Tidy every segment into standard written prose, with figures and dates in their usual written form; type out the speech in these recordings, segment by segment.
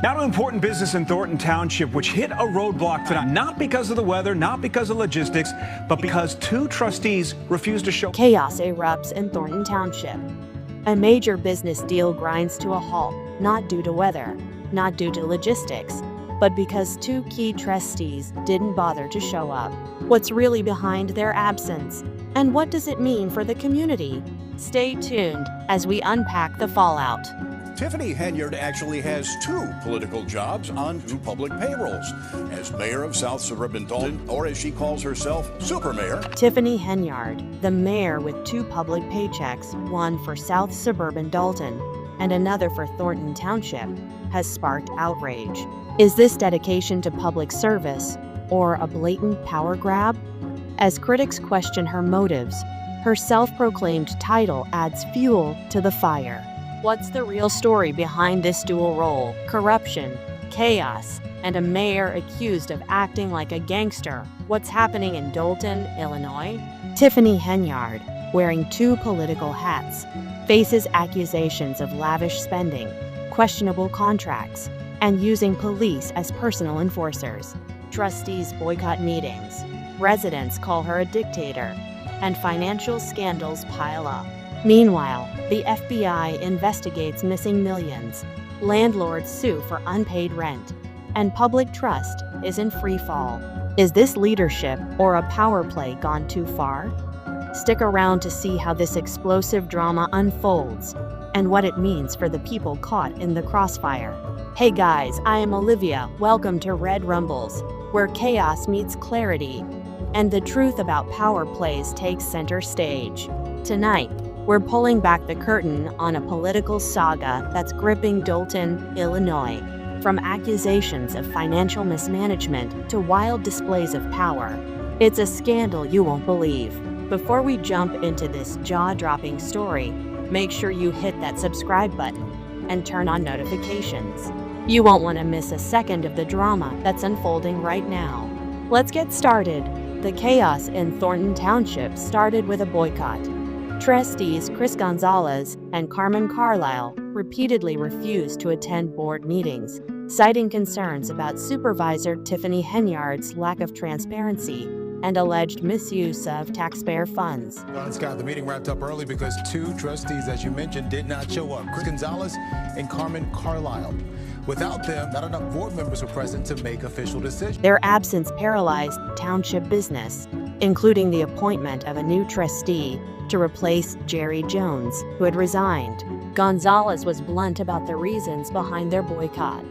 Now to important business in Thornton Township, which hit a roadblock tonight, not because of the weather, not because of logistics, but because two trustees refused to show. Chaos erupts in Thornton Township. A major business deal grinds to a halt, not due to weather, not due to logistics, but because two key trustees didn't bother to show up. What's really behind their absence? And what does it mean for the community? Stay tuned as we unpack the fallout. Tiffany Henyard actually has two political jobs on two public payrolls. As mayor of South Suburban Dolton, or as she calls herself, Super Mayor. Tiffany Henyard, the mayor with two public paychecks, one for South Suburban Dolton and another for Thornton Township, has sparked outrage. Is this dedication to public service or a blatant power grab? As critics question her motives, her self-proclaimed title adds fuel to the fire. What's the real story behind this dual role? Corruption, chaos, and a mayor accused of acting like a gangster. What's happening in Dolton, Illinois? Tiffany Henyard, wearing two political hats, faces accusations of lavish spending, questionable contracts, and using police as personal enforcers. Trustees boycott meetings, residents call her a dictator, and financial scandals pile up. Meanwhile, the FBI investigates missing millions, landlords sue for unpaid rent, and public trust is in free fall. Is this leadership or a power play gone too far? Stick around to see how this explosive drama unfolds and what it means for the people caught in the crossfire. Hey guys, I am Olivia. Welcome to Red Rumbles, where chaos meets clarity and the truth about power plays takes center stage. Tonight, we're pulling back the curtain on a political saga that's gripping Dolton, Illinois. From accusations of financial mismanagement to wild displays of power, it's a scandal you won't believe. Before we jump into this jaw-dropping story, make sure you hit that subscribe button and turn on notifications. You won't want to miss a second of the drama that's unfolding right now. Let's get started. The chaos in Thornton Township started with a boycott. Trustees Chris Gonzalez and Carmen Carlisle repeatedly refused to attend board meetings, citing concerns about Supervisor Tiffany Henyard's lack of transparency and alleged misuse of taxpayer funds. Scott, the meeting wrapped up early because two trustees, as you mentioned, did not show up, Chris Gonzalez and Carmen Carlisle. Without them, not enough board members were present to make official decisions. Their absence paralyzed township business, including the appointment of a new trustee to replace Jerry Jones, who had resigned. Gonzalez was blunt about the reasons behind their boycott.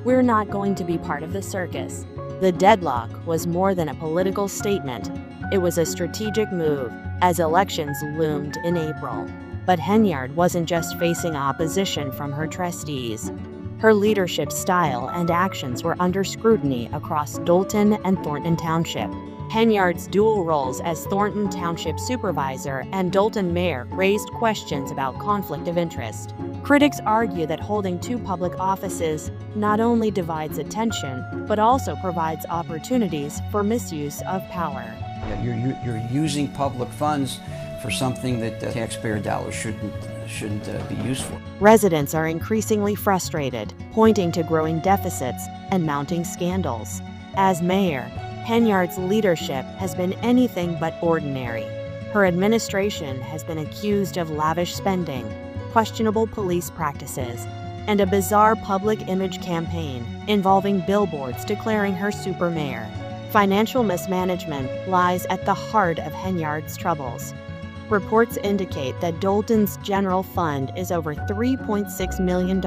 "We're not going to be part of the circus." The deadlock was more than a political statement. It was a strategic move as elections loomed in April. But Henyard wasn't just facing opposition from her trustees. Her leadership style and actions were under scrutiny across Dolton and Thornton Township. Henyard's dual roles as Thornton Township Supervisor and Dolton Mayor raised questions about conflict of interest. Critics argue that holding two public offices not only divides attention, but also provides opportunities for misuse of power. You're using public funds for something that taxpayer dollars shouldn't be used for. Residents are increasingly frustrated, pointing to growing deficits and mounting scandals. As mayor, Henyard's leadership has been anything but ordinary. Her administration has been accused of lavish spending, questionable police practices, and a bizarre public image campaign involving billboards declaring her super mayor. Financial mismanagement lies at the heart of Henyard's troubles. Reports indicate that Dolton's general fund is over $3.6 million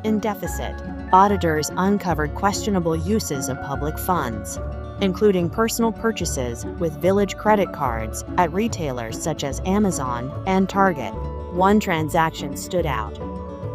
in deficit. Auditors uncovered questionable uses of public funds, including personal purchases with Village credit cards at retailers such as Amazon and Target. One transaction stood out: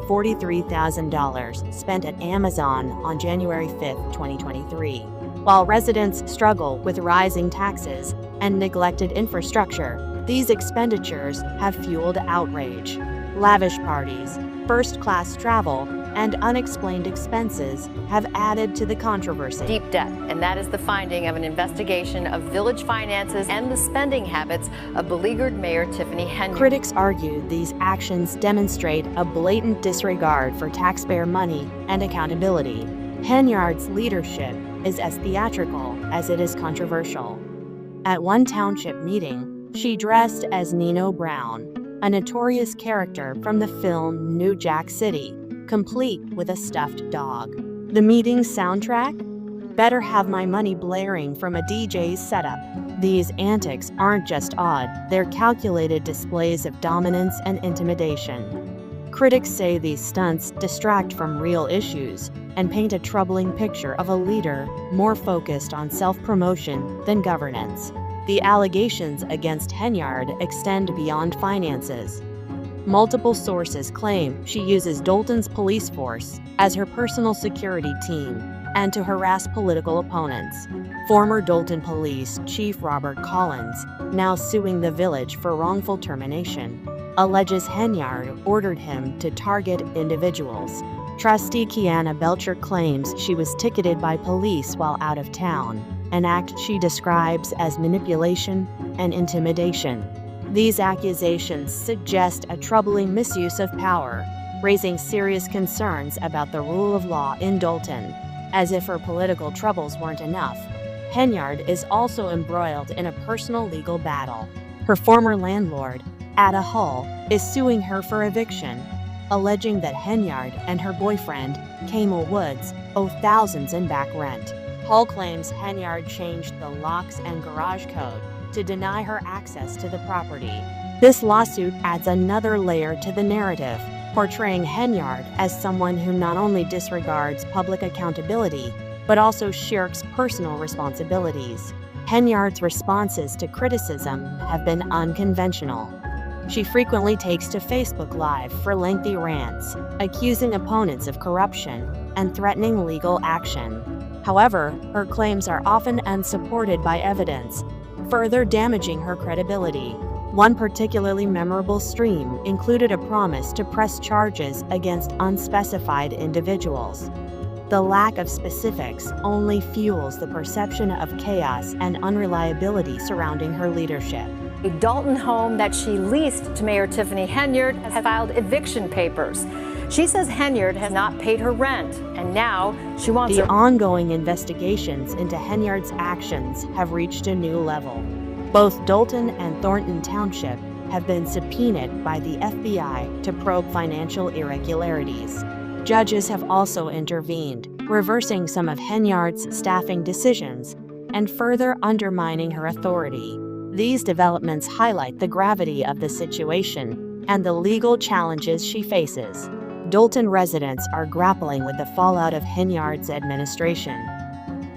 $43,000 spent at Amazon on January 5, 2023. While residents struggle with rising taxes and neglected infrastructure, these expenditures have fueled outrage. Lavish parties, first-class travel, and unexplained expenses have added to the controversy. Deep debt, and that is the finding of an investigation of village finances and the spending habits of beleaguered Mayor Tiffany Henyard. Critics argue these actions demonstrate a blatant disregard for taxpayer money and accountability. Henyard's leadership is as theatrical as it is controversial. At one township meeting, she dressed as Nino Brown, a notorious character from the film New Jack City, complete with a stuffed dog. The meeting's soundtrack? Better Have My Money blaring from a DJ's setup. These antics aren't just odd, they're calculated displays of dominance and intimidation. Critics say these stunts distract from real issues and paint a troubling picture of a leader more focused on self-promotion than governance. The allegations against Henyard extend beyond finances. Multiple sources claim she uses Dolton's police force as her personal security team and to harass political opponents. Former Dolton Police Chief Robert Collins, now suing the village for wrongful termination, alleges Henyard ordered him to target individuals. Trustee Kiana Belcher claims she was ticketed by police while out of town, an act she describes as manipulation and intimidation. These accusations suggest a troubling misuse of power, raising serious concerns about the rule of law in Dolton. As if her political troubles weren't enough, Henyard is also embroiled in a personal legal battle. Her former landlord, Ada Hull, is suing her for eviction, alleging that Henyard and her boyfriend, Kamel Woods, owe thousands in back rent. Hull claims Henyard changed the locks and garage code to deny her access to the property. This lawsuit adds another layer to the narrative, portraying Henyard as someone who not only disregards public accountability, but also shirks personal responsibilities. Henyard's responses to criticism have been unconventional. She frequently takes to Facebook Live for lengthy rants, accusing opponents of corruption and threatening legal action. However, her claims are often unsupported by evidence, further damaging her credibility. One particularly memorable stream included a promise to press charges against unspecified individuals. The lack of specifics only fuels the perception of chaos and unreliability surrounding her leadership. A Dolton home that she leased to Mayor Tiffany Henyard has filed eviction papers. She says Henyard has not paid her rent, and now she wants The ongoing investigations into Henyard's actions have reached a new level. Both Dolton and Thornton Township have been subpoenaed by the FBI to probe financial irregularities. Judges have also intervened, reversing some of Henyard's staffing decisions and further undermining her authority. These developments highlight the gravity of the situation and the legal challenges she faces. Dolton residents are grappling with the fallout of Henyard's administration.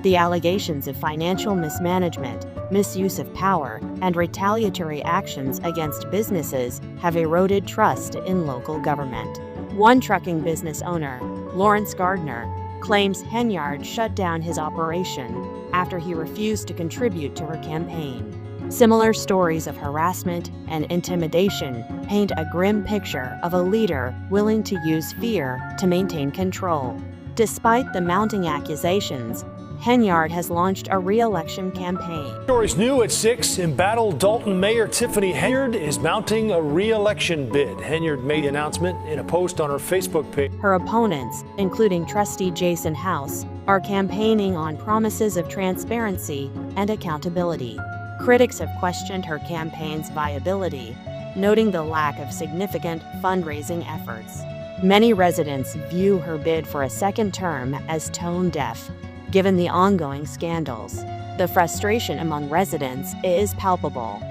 The allegations of financial mismanagement, misuse of power, and retaliatory actions against businesses have eroded trust in local government. One trucking business owner, Lawrence Gardner, claims Henyard shut down his operation after he refused to contribute to her campaign. Similar stories of harassment and intimidation paint a grim picture of a leader willing to use fear to maintain control. Despite the mounting accusations, Henyard has launched a re-election campaign. Stories new at 6. Embattled Dolton Mayor Tiffany Henyard is mounting a re-election bid. Henyard made the announcement in a post on her Facebook page. Her opponents, including trustee Jason House, are campaigning on promises of transparency and accountability. Critics have questioned her campaign's viability, noting the lack of significant fundraising efforts. Many residents view her bid for a second term as tone-deaf, given the ongoing scandals. The frustration among residents is palpable.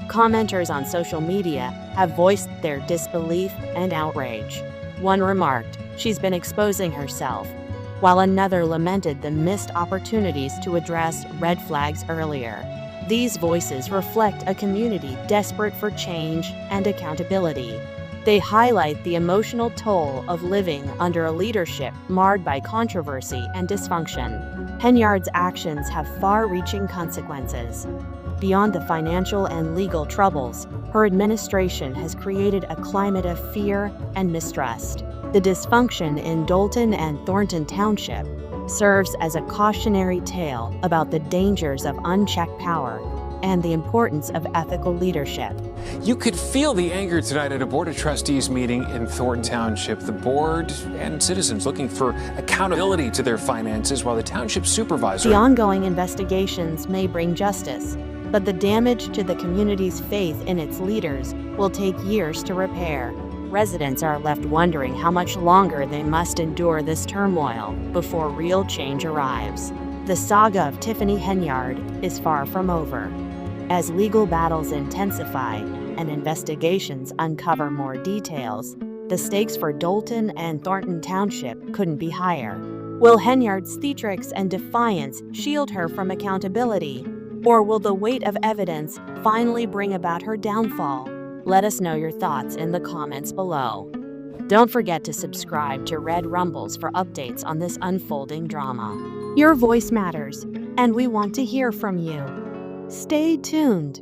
Commenters on social media have voiced their disbelief and outrage. One remarked, "She's been exposing herself," while another lamented the missed opportunities to address red flags earlier. These voices reflect a community desperate for change and accountability. They highlight the emotional toll of living under a leadership marred by controversy and dysfunction. Henyard's actions have far-reaching consequences. Beyond the financial and legal troubles, her administration has created a climate of fear and mistrust. The dysfunction in Dolton and Thornton Township serves as a cautionary tale about the dangers of unchecked power and the importance of ethical leadership. You could feel the anger tonight at a Board of Trustees meeting in Thornton Township. The board and citizens looking for accountability to their finances, while the township supervisor... The ongoing investigations may bring justice, but the damage to the community's faith in its leaders will take years to repair. Residents are left wondering how much longer they must endure this turmoil before real change arrives. The saga of Tiffany Henyard is far from over. As legal battles intensify and investigations uncover more details, the stakes for Dolton and Thornton Township couldn't be higher. Will Henyard's theatrics and defiance shield her from accountability, or will the weight of evidence finally bring about her downfall? Let us know your thoughts in the comments below. Don't forget to subscribe to Red Rumbles for updates on this unfolding drama. Your voice matters, and we want to hear from you. Stay tuned.